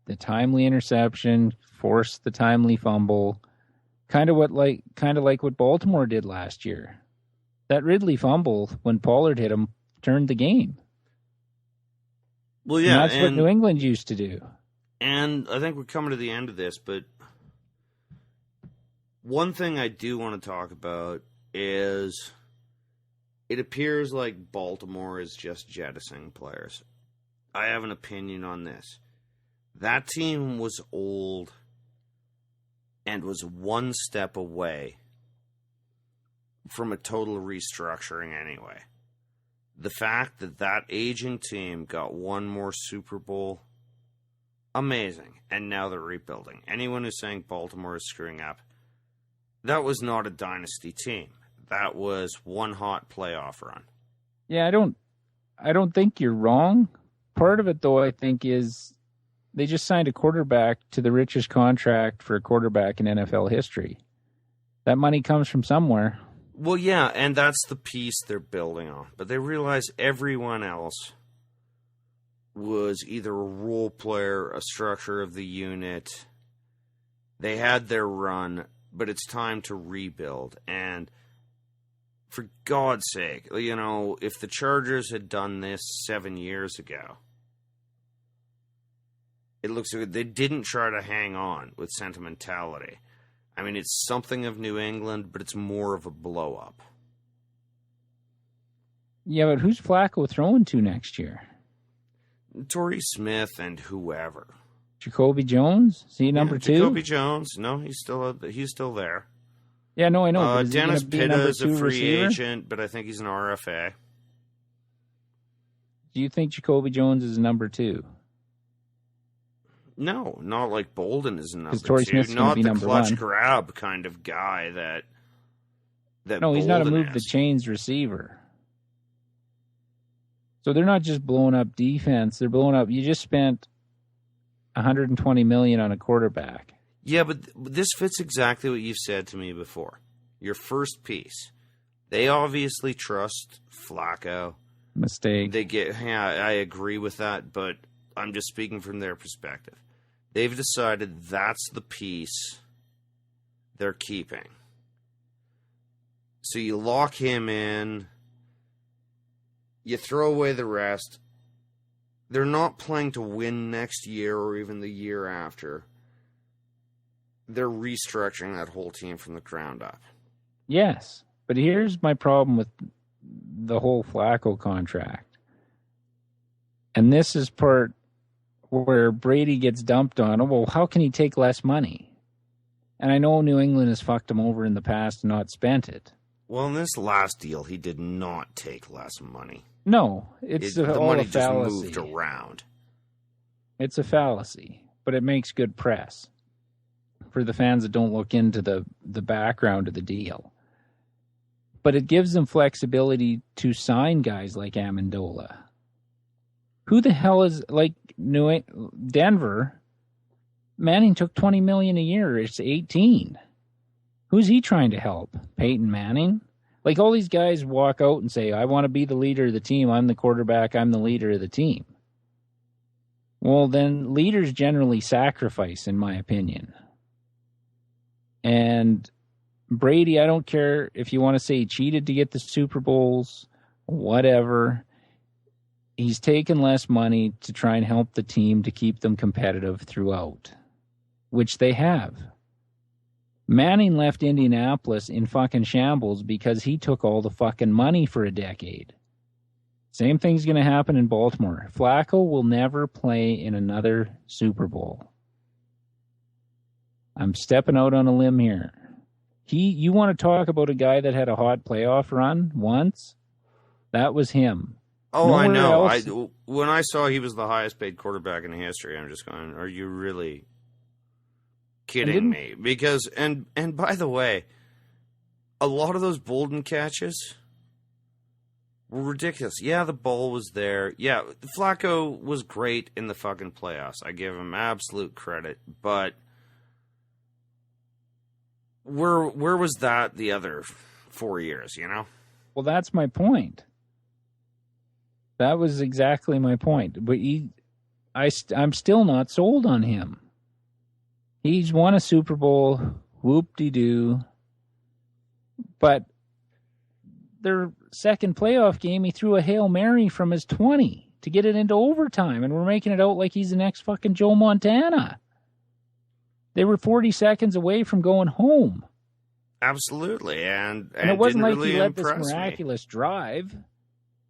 the timely interception, force the timely fumble. Kind of like what Baltimore did last year. That Ridley fumble, when Pollard hit him, turned the game. Well, yeah. And that's what New England used to do. And I think we're coming to the end of this, but one thing I do want to talk about is it appears like Baltimore is just jettisoning players. I have an opinion on this. That team was old and was one step away from a total restructuring anyway. The fact that that aging team got one more Super Bowl, amazing. And now they're rebuilding. Anyone who's saying Baltimore is screwing up, that was not a dynasty team. That was one hot playoff run. Yeah, I don't think you're wrong. Part of it, though, I think, is they just signed a quarterback to the richest contract for a quarterback in NFL history. That money comes from somewhere. Well, yeah, and that's the piece they're building on. But they realize everyone else was either a role player, a structure of the unit. They had their run, but it's time to rebuild. And for God's sake, you know, if the Chargers had done this 7 years ago, it looks like they didn't try to hang on with sentimentality. I mean, it's something of New England, but it's more of a blow-up. Yeah, but who's Flacco throwing to next year? Torrey Smith and whoever. Jacoby Jones? Is he number two? Jacoby Jones. No, he's still there. Yeah, no, I know. But Dennis Pitta is a free receiver? agent, but I think he's an RFA. Do you think Jacoby Jones is number two? No, not like Bolden is a number Torrey two. Smith's gonna Not be the number clutch one. grab kind of guy that No, he's not a Bolden move the is. chains receiver. So they're not just blowing up defense. They're blowing up. You just spent $120 million on a quarterback. Yeah, but this fits exactly what you've said to me before. Your first piece. They obviously trust Flacco. Mistake. I agree with that, but I'm just speaking from their perspective. They've decided that's the piece they're keeping. So you lock him in, you throw away the rest. They're not playing to win next year or even the year after. They're restructuring that whole team from the ground up. Yes, but here's my problem with the whole Flacco contract. And this is part where Brady gets dumped on. Oh, well, how can he take less money? And I know New England has fucked him over in the past and not spent it. Well, in this last deal, he did not take less money. No, it's The all money a just fallacy. moved around. It's a fallacy, but it makes good press for the fans that don't look into the background of the deal. But it gives them flexibility to sign guys like Amendola. Who the hell is like Denver? Manning took $20 million a year. It's 18. Who's he trying to help? Peyton Manning? Like all these guys walk out and say, I want to be the leader of the team. I'm the quarterback. I'm the leader of the team. Well, then leaders generally sacrifice, in my opinion. And Brady, I don't care if you want to say he cheated to get the Super Bowls, whatever. He's taken less money to try and help the team to keep them competitive throughout, which they have. Manning left Indianapolis in fucking shambles because he took all the fucking money for a decade. Same thing's going to happen in Baltimore. Flacco will never play in another Super Bowl. I'm stepping out on a limb here. You want to talk about a guy that had a hot playoff run once? That was him. Oh, Nowhere I know. else. When I saw he was the highest paid quarterback in history, I'm just going, are you really kidding me? Because, and by the way, a lot of those Bolden catches ridiculous. Yeah, the bowl was there. Yeah, Flacco was great in the fucking playoffs. I give him absolute credit. But where was that the other 4 years, you know? Well, that's my point. That was exactly my point. But I'm still not sold on him. He's won a Super Bowl, whoop-de-doo. But their second playoff game, he threw a Hail Mary from his 20 to get it into overtime, and we're making it out like he's the next fucking Joe Montana. They were 40 seconds away from going home. Absolutely, and it wasn't like really he led this miraculous drive.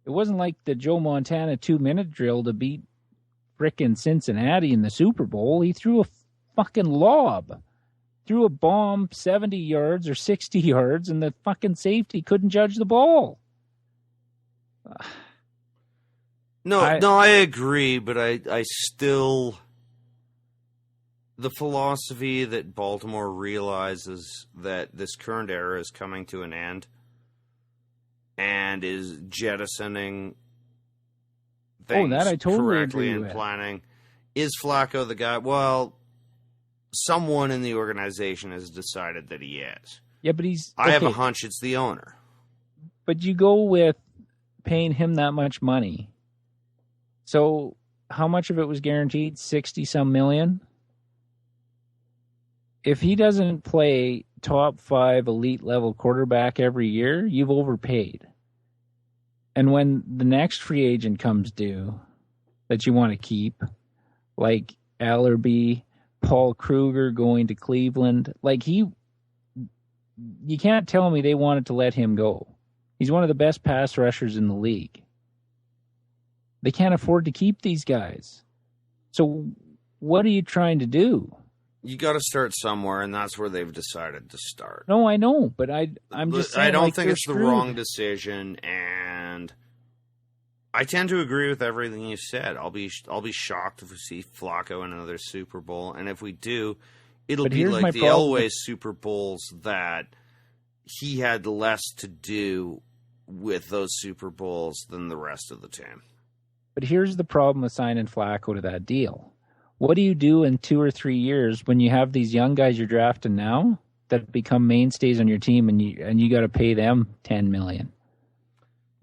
It wasn't like the Joe Montana 2-minute drill to beat frickin' Cincinnati in the Super Bowl. He threw a fucking lob. Threw a bomb 70 yards or 60 yards, and the fucking safety couldn't judge the ball. I agree, but I still... The philosophy that Baltimore realizes that this current era is coming to an end and is jettisoning things that I totally correctly agree in with. planning. Is Flacco the guy? Well, someone in the organization has decided that he is. Yeah, but he's... I have a hunch it's the owner. But you go with paying him that much money. So how much of it was guaranteed? 60-some million? If he doesn't play top 5 elite level quarterback every year, you've overpaid. And when the next free agent comes due that you want to keep, like Allerby, Paul Kruger going to Cleveland, you can't tell me they wanted to let him go. He's one of the best pass rushers in the league. They can't afford to keep these guys. So what are you trying to do? You got to start somewhere, and that's where they've decided to start. No, I know, but I'm just saying, I don't think it's screwed. the wrong decision, and I tend to agree with everything you said. I'll be shocked if we see Flacco in another Super Bowl, and if we do, it'll be like the Elway Super Bowls that he had less to do with those Super Bowls than the rest of the team. But here's the problem with signing Flacco to that deal. What do you do in 2 or 3 years when you have these young guys you're drafting now that become mainstays on your team, and you got to pay them $10 million?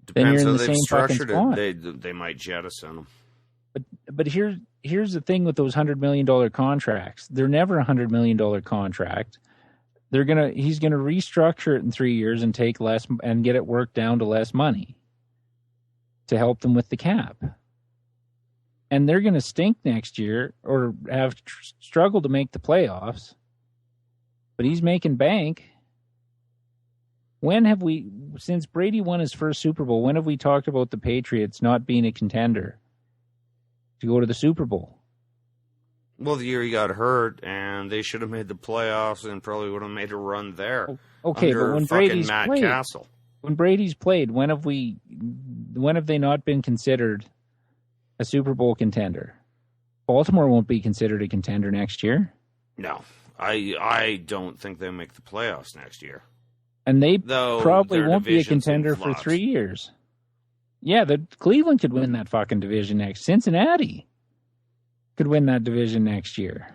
Depends how they've structured it. They might jettison them. But here's the thing with those $100 million contracts. They're never a $100 million contract. He's gonna restructure it in 3 years and take less and get it worked down to less money to help them with the cap. And they're going to stink next year or have struggled to make the playoffs. But he's making bank. When have we, since Brady won his first Super Bowl, when have we talked about the Patriots not being a contender to go to the Super Bowl? Well, the year he got hurt, and they should have made the playoffs and probably would have made a run there. Okay, but when Brady's Matt played, Castle. When Brady's played, when have they not been considered a Super Bowl contender? Baltimore won't be considered a contender next year. No, I don't think they'll make the playoffs next year. And they probably won't be a contender for 3 years. Yeah, Cleveland could win that fucking division next. Cincinnati could win that division next year.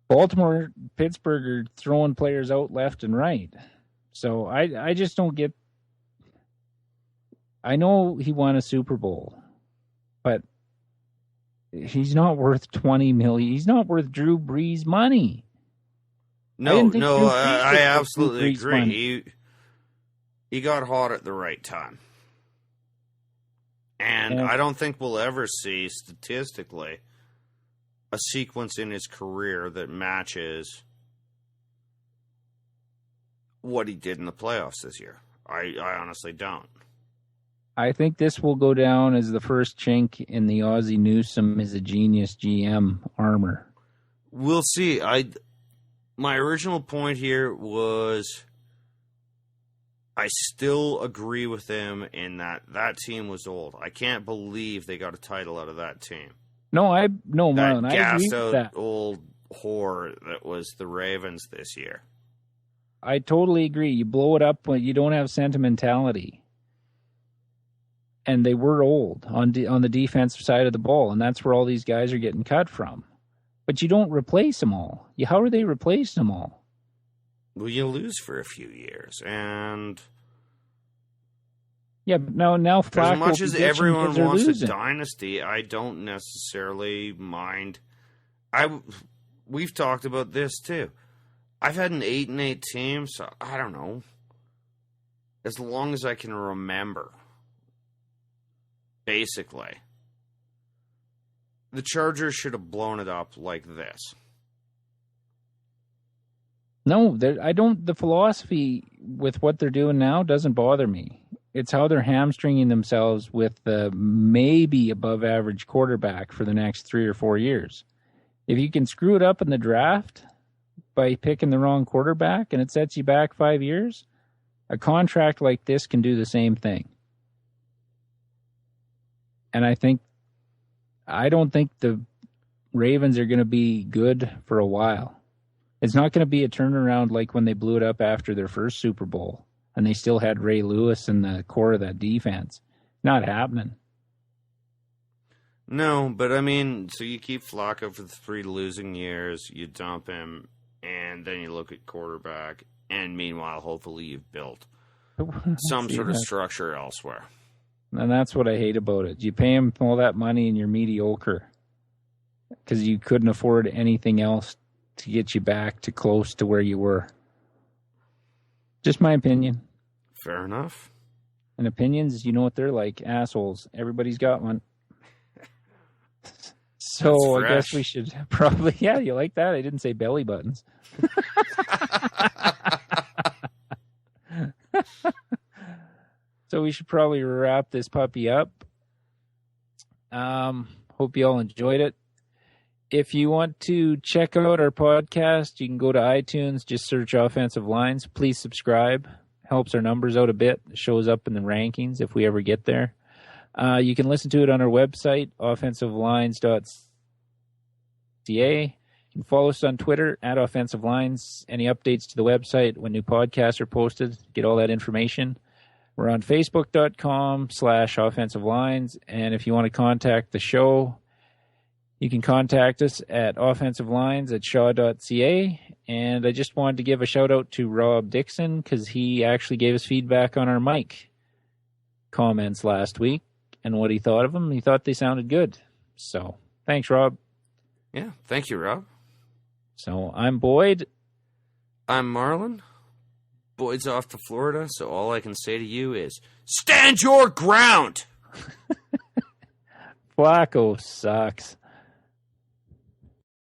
Baltimore, Pittsburgh are throwing players out left and right. So I just don't get... I know he won a Super Bowl, but he's not worth $20 million. He's not worth Drew Brees' money. I absolutely agree. He got hot at the right time. And I don't think we'll ever see, statistically, a sequence in his career that matches what he did in the playoffs this year. I honestly don't. I think this will go down as the first chink in the Ozzie Newsome is a genius GM armor. We'll see. My original point here was I still agree with him in that team was old. I can't believe they got a title out of that team. Marlon, I agree gassed with out that. Old whore that was the Ravens this year. I totally agree. You blow it up when you don't have sentimentality. And they were old on the defensive side of the ball, and that's where all these guys are getting cut from. But you don't replace them all. How are they replacing them all? Well, you lose for a few years, and yeah, but now Flacco, as much as everyone wants losing. a dynasty, I don't necessarily mind. We've talked about this too. I've had an 8-8 team, so I don't know. As long as I can remember. Basically. The Chargers should have blown it up like this. No, I don't. The philosophy with what they're doing now doesn't bother me. It's how they're hamstringing themselves with the maybe above average quarterback for the next 3 or 4 years. If you can screw it up in the draft by picking the wrong quarterback and it sets you back 5 years, a contract like this can do the same thing. And I don't think the Ravens are going to be good for a while. It's not going to be a turnaround like when they blew it up after their first Super Bowl and they still had Ray Lewis in the core of that defense. Not happening. No, but I mean, so you keep Flacco for the 3 losing years, you dump him, and then you look at quarterback, and meanwhile, hopefully you've built some sort of structure elsewhere. And that's what I hate about it. You pay him all that money and you're mediocre because you couldn't afford anything else to get you back to close to where you were. Just my opinion. Fair enough. And opinions, you know what they're like. Assholes. Everybody's got one. So I guess we should probably... Yeah, you like that? I didn't say belly buttons. So we should probably wrap this puppy up. Hope you all enjoyed it. If you want to check out our podcast, you can go to iTunes, just search Offensive Lines. Please subscribe. Helps our numbers out a bit. It shows up in the rankings if we ever get there. You can listen to it on our website, offensivelines.ca. You can follow us on Twitter at Offensive Lines. Any updates to the website when new podcasts are posted, get all that information. We're on Facebook.com/Offensive Lines. And if you want to contact the show, you can contact us at offensivelines@shaw.ca. And I just wanted to give a shout out to Rob Dixon because he actually gave us feedback on our mic comments last week and what he thought of them. He thought they sounded good. So thanks, Rob. Yeah, thank you, Rob. So I'm Boyd. I'm Marlon. Boyd's off to Florida, so all I can say to you is, stand your ground! Flacco sucks.